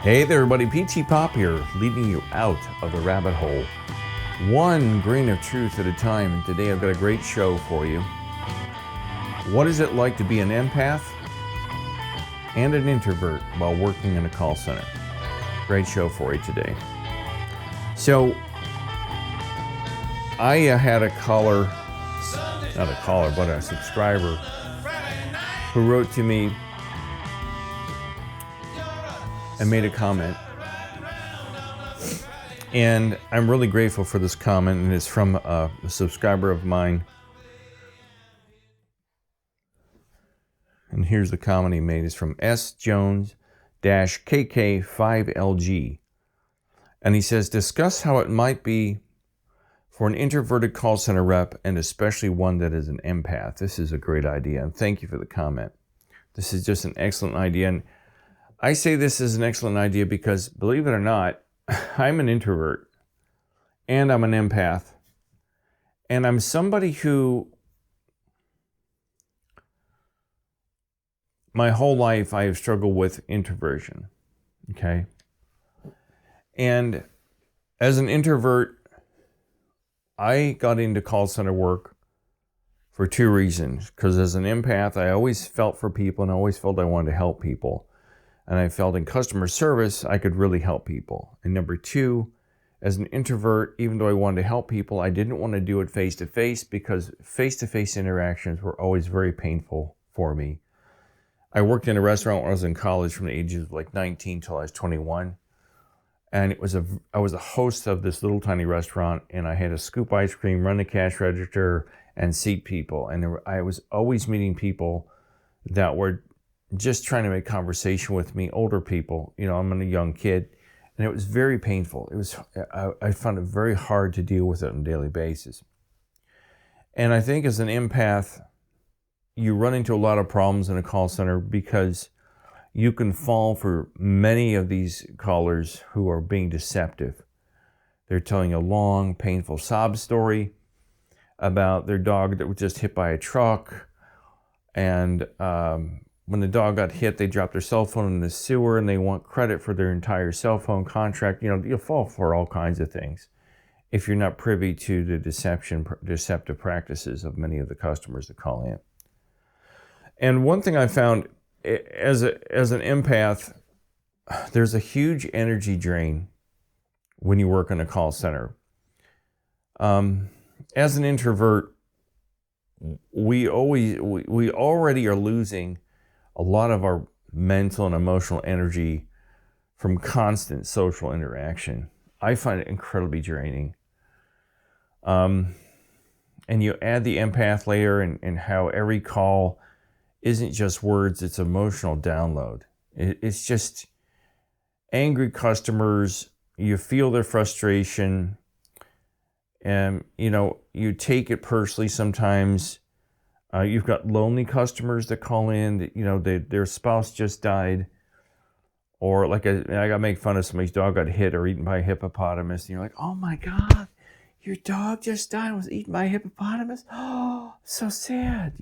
Hey there everybody, PTPOP here, leading you out of the rabbit hole. One grain of truth at a time, and today I've got a great show for you. What is it like to be an empath and an introvert while working in a call center? Great show for you today. So, I had a subscriber who wrote to me and made a comment. And I'm really grateful for this comment, and it's from a subscriber of mine. And here's the comment he made. It's from S Jones-KK5LG. And he says, discuss how it might be for an introverted call center rep, and especially one that is an empath. This is a great idea, and thank you for the comment. This is just an excellent idea. And I say this is an excellent idea because, believe it or not, I'm an introvert and I'm an empath. And I'm somebody who, my whole life, I have struggled with introversion. Okay? And as an introvert, I got into call center work for two reasons. Because as an empath, I always felt for people and I always felt I wanted to help people. And I felt in customer service, I could really help people. And number two, as an introvert, even though I wanted to help people, I didn't want to do it face-to-face because face-to-face interactions were always very painful for me. I worked in a restaurant when I was in college from the ages of like 19 till I was 21. And I was a host of this little tiny restaurant, and I had to scoop ice cream, run the cash register, and seat people. And I was always meeting people that were just trying to make conversation with me, older people. You know, I'm a young kid, and it was very painful. I found it very hard to deal with it on a daily basis. And I think as an empath, you run into a lot of problems in a call center because you can fall for many of these callers who are being deceptive. They're telling a long, painful sob story about their dog that was just hit by a truck, and when the dog got hit, they dropped their cell phone in the sewer and they want credit for their entire cell phone contract. You know, you'll fall for all kinds of things if you're not privy to the deceptive practices of many of the customers that call in. And one thing I found as an empath, there's a huge energy drain when you work in a call center. As an introvert, we already are losing a lot of our mental and emotional energy from constant social interaction. I find it incredibly draining. And you add the empath layer and how every call isn't just words, it's emotional download. It's just angry customers, you feel their frustration, and you take it personally sometimes. You've got lonely customers that call in that, their spouse just died, or like I got to make fun of somebody's dog got hit or eaten by a hippopotamus, and you're like, oh my God, your dog just died and was eaten by a hippopotamus? Oh, so sad,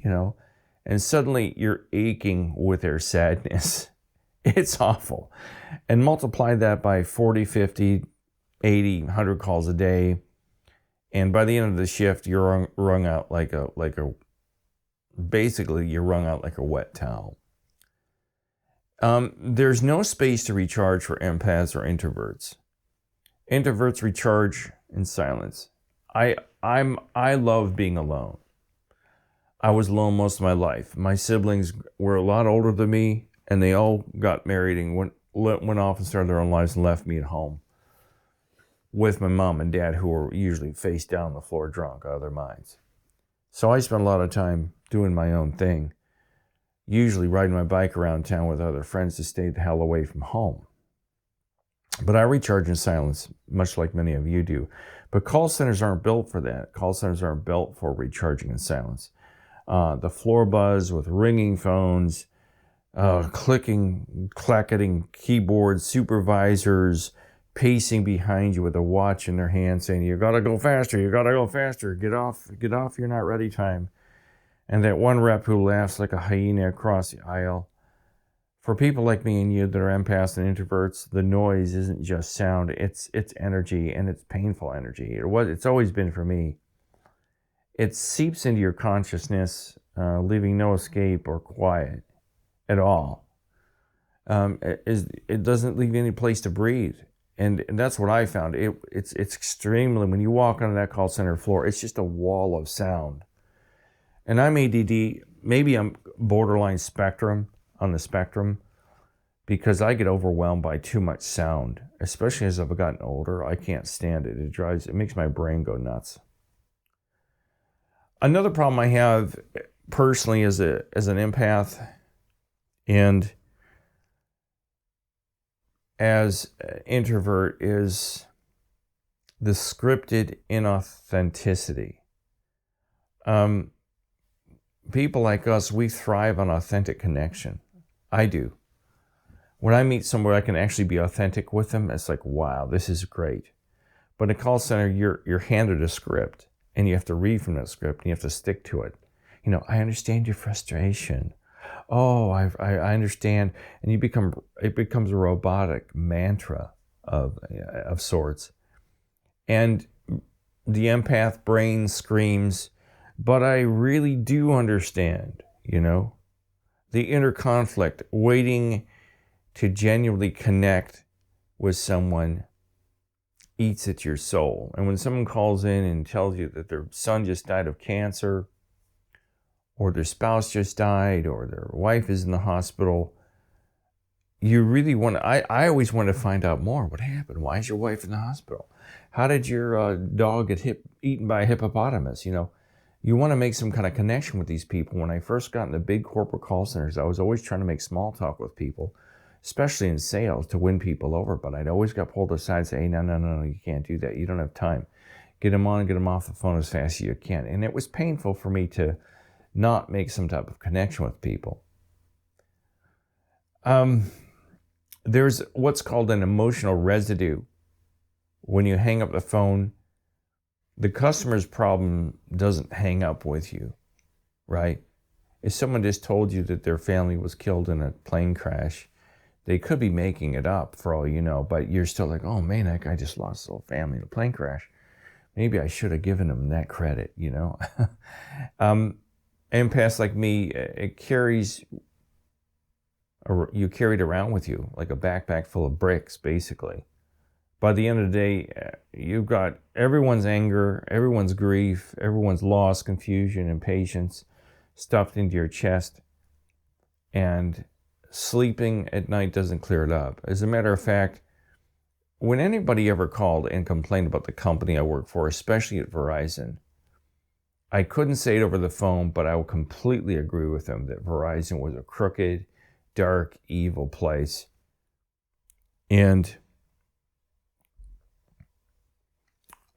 and suddenly you're aching with their sadness. It's awful. And multiply that by 40, 50, 80, 100 calls a day, and by the end of the shift, you're wrung out basically you're wrung out like a wet towel. There's no space to recharge for empaths or introverts. Introverts recharge in silence. I love being alone. I was alone most of my life. My siblings were a lot older than me, and they all got married and went off and started their own lives and left me at home with my mom and dad, who were usually face down on the floor drunk out of their minds. So I spent a lot of time doing my own thing, usually riding my bike around town with other friends to stay the hell away from home. But I recharge in silence, much like many of you do. But call centers aren't built for that. Call centers aren't built for recharging in silence. The floor buzz with ringing phones, clicking, clacketing keyboards, supervisors pacing behind you with a watch in their hand saying, you gotta go faster, get off, you're not ready time. And that one rep who laughs like a hyena across the aisle For people like me and you that are empaths and introverts, the noise isn't just sound, it's energy, and it's painful energy. It's always been for me. It seeps into your consciousness, leaving no escape or quiet at all. It doesn't leave any place to breathe. And that's what I found. It's extremely, when you walk onto that call center floor, it's just a wall of sound. And I'm ADD, maybe I'm borderline spectrum, on the spectrum, because I get overwhelmed by too much sound, especially as I've gotten older. I can't stand it. It makes my brain go nuts. Another problem I have personally as an empath and as an introvert is the scripted inauthenticity. People like us, we thrive on authentic connection. I do. When I meet somewhere I can actually be authentic with them, it's like, wow, this is great. But in a call center, you're handed a script, and you have to read from that script, and you have to stick to it. You know, I understand your frustration. Oh, I understand. And it becomes a robotic mantra of sorts. And the empath brain screams, but I really do understand, you know, the inner conflict, waiting to genuinely connect with someone eats at your soul. And when someone calls in and tells you that their son just died of cancer, or their spouse just died, or their wife is in the hospital, you really want to, I always want to find out more. What happened? Why is your wife in the hospital? How did your dog get eaten by a hippopotamus? You know, you want to make some kind of connection with these people. When I first got into big corporate call centers, I was always trying to make small talk with people, especially in sales, to win people over. But I'd always got pulled aside and say, hey, no, you can't do that. You don't have time. Get them on and get them off the phone as fast as you can. And it was painful for me to not make some type of connection with people. There's what's called an emotional residue. When you hang up the phone, the customer's problem doesn't hang up with you, right? If someone just told you that their family was killed in a plane crash, they could be making it up for all you know, but you're still like, oh man, that guy just lost his whole family in a plane crash. Maybe I should have given him that credit, you know? Empaths like me, you carry it around with you like a backpack full of bricks, basically. By the end of the day, you've got everyone's anger, everyone's grief, everyone's loss, confusion, impatience stuffed into your chest. And sleeping at night doesn't clear it up. As a matter of fact, when anybody ever called and complained about the company I work for, especially at Verizon, I couldn't say it over the phone, but I will completely agree with them that Verizon was a crooked, dark, evil place. And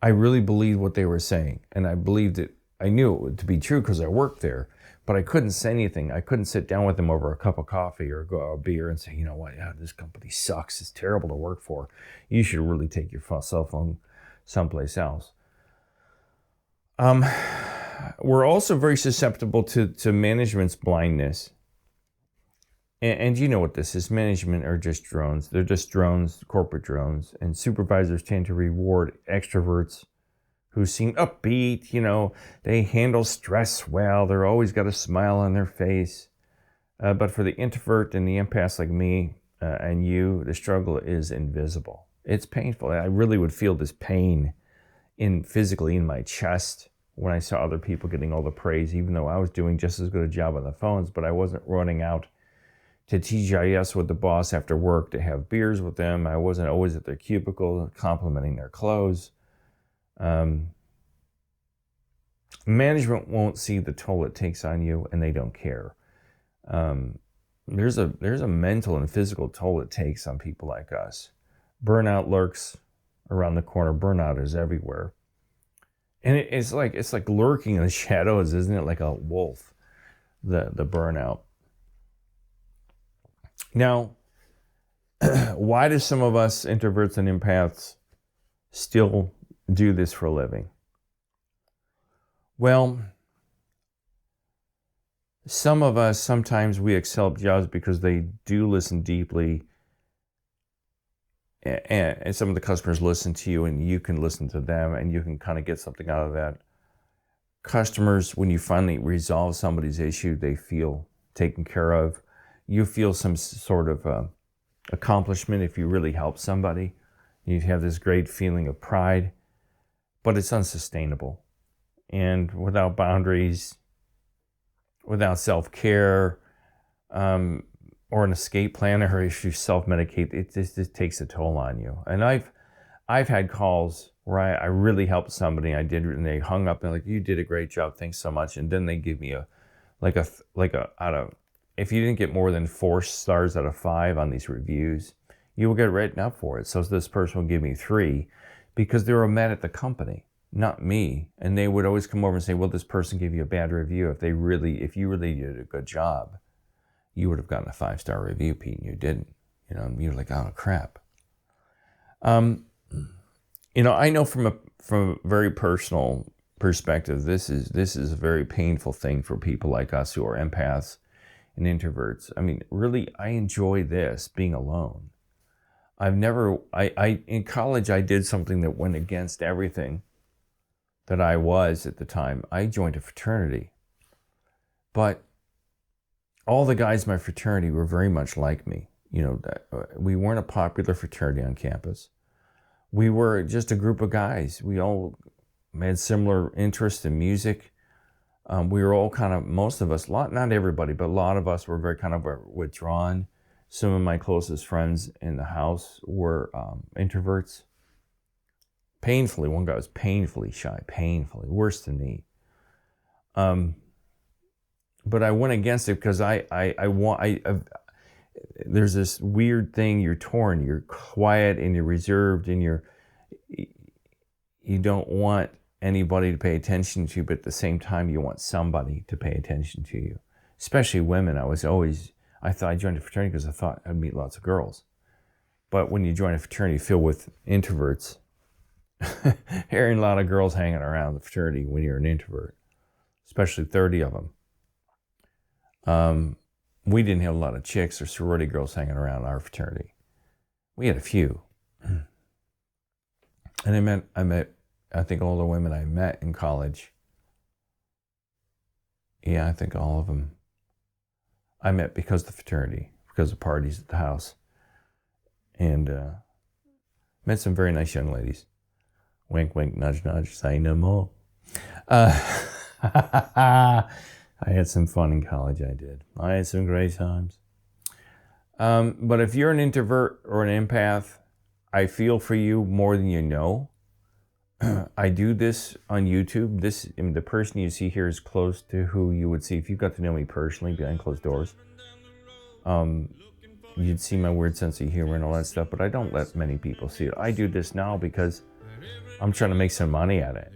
I really believed what they were saying. And I believed it. I knew it to be true because I worked there, but I couldn't say anything. I couldn't sit down with them over a cup of coffee or a beer and say, you know what, yeah, this company sucks. It's terrible to work for. You should really take your cell phone someplace else. We're also very susceptible to management's blindness. And you know what this is. Management are just drones. They're just drones, corporate drones. And supervisors tend to reward extroverts who seem upbeat. You know, they handle stress well. They're always got a smile on their face. But for the introvert and the empaths like me and you, the struggle is invisible. It's painful. I really would feel this pain physically in my chest when I saw other people getting all the praise, even though I was doing just as good a job on the phones, but I wasn't running out to TGIS with the boss after work to have beers with them. I wasn't always at their cubicle complimenting their clothes. Management won't see the toll it takes on you, and they don't care. There's a mental and physical toll it takes on people like us. Burnout lurks around the corner. Burnout is everywhere. And it's like lurking in the shadows, isn't it? Like a wolf, the burnout. Now, why do some of us introverts and empaths still do this for a living? Well, some of us, sometimes we accept jobs because they do listen deeply, and some of the customers listen to you and you can listen to them and you can kind of get something out of that. Customers, when you finally resolve somebody's issue, they feel taken care of. You feel some sort of accomplishment if you really help somebody. You have this great feeling of pride, but it's unsustainable. And without boundaries, without self-care, or an escape plan, or if you self-medicate, it just takes a toll on you. And I've had calls where I really helped somebody, and they hung up and like, you did a great job, thanks so much. And then they give me if you didn't get more than 4 stars out of 5 on these reviews, you will get written up for it. So this person will give me 3 because they were mad at the company, not me. And they would always come over and say, well, this person gave you a bad review. If you really did a good job, you would have gotten a 5-star review, Pete, and you didn't. You're like, oh crap. I know from a very personal perspective, this is a very painful thing for people like us who are empaths and introverts. I mean, really, I enjoy this, being alone. In college, I did something that went against everything that I was at the time. I joined a fraternity, but all the guys in my fraternity were very much like me. We weren't a popular fraternity on campus. We were just a group of guys. We all had similar interests in music. We were all kind of, most of us, not everybody, but a lot of us were very kind of withdrawn. Some of my closest friends in the house were introverts. Painfully, one guy was painfully shy, worse than me. But I went against it because there's this weird thing, you're torn, you're quiet and you're reserved and you don't want anybody to pay attention to you, but at the same time you want somebody to pay attention to you, especially women. I thought I joined a fraternity because I thought I'd meet lots of girls. But when you join a fraternity filled with introverts, there ain't a lot of girls hanging around the fraternity when you're an introvert, especially 30 of them. We didn't have a lot of chicks or sorority girls hanging around our fraternity. We had a few. And I think all the women I met in college, yeah, I think all of them, I met because of the fraternity, because of parties at the house. And met some very nice young ladies. Wink, wink, nudge, nudge, say no more. I had some fun in college, I did. I had some great times. But if you're an introvert or an empath, I feel for you more than you know. I do this on YouTube. The person you see here is close to who you would see if you got to know me personally behind closed doors. You'd see my weird sense of humor and all that stuff, but I don't let many people see it. I do this now because I'm trying to make some money at it,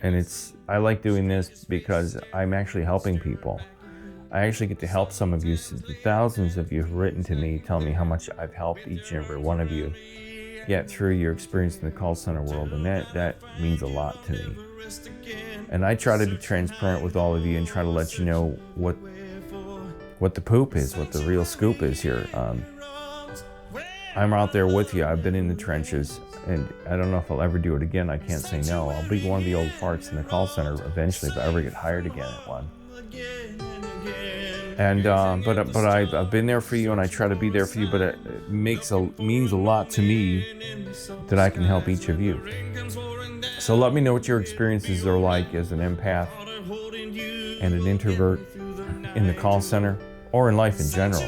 and I like doing this because I'm actually helping people. I actually get to help some of you. Thousands of you have written to me telling me how much I've helped each and every one of you get through your experience in the call center world, and that means a lot to me. And I try to be transparent with all of you and try to let you know what the poop is, what the real scoop is here. I'm out there with you. I've been in the trenches, and I don't know if I'll ever do it again. I can't say no. I'll be one of the old farts in the call center eventually if I ever get hired again at one. And but I've been there for you, and I try to be there for you. But it means a lot to me that I can help each of you. So let me know what your experiences are like as an empath and an introvert in the call center or in life in general.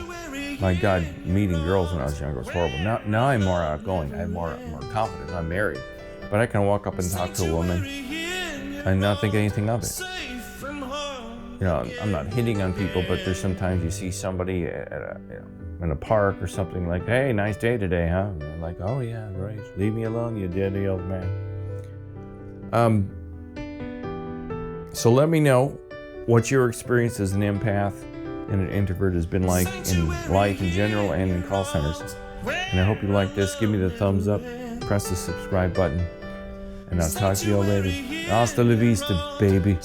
My God, meeting girls when I was younger was horrible. Now I'm more outgoing. I'm more confident. I'm married, but I can walk up and talk to a woman and not think anything of it. I'm not hitting on people, but there's sometimes you see somebody in a park or something like, hey, nice day today, huh? And they're like, oh yeah, great. Leave me alone, you dirty old man. So let me know what your experience as an empath and an introvert has been like in life in general and in call centers. And I hope you like this. Give me the thumbs up, press the subscribe button, and I'll talk to you all later. Hasta la vista, baby.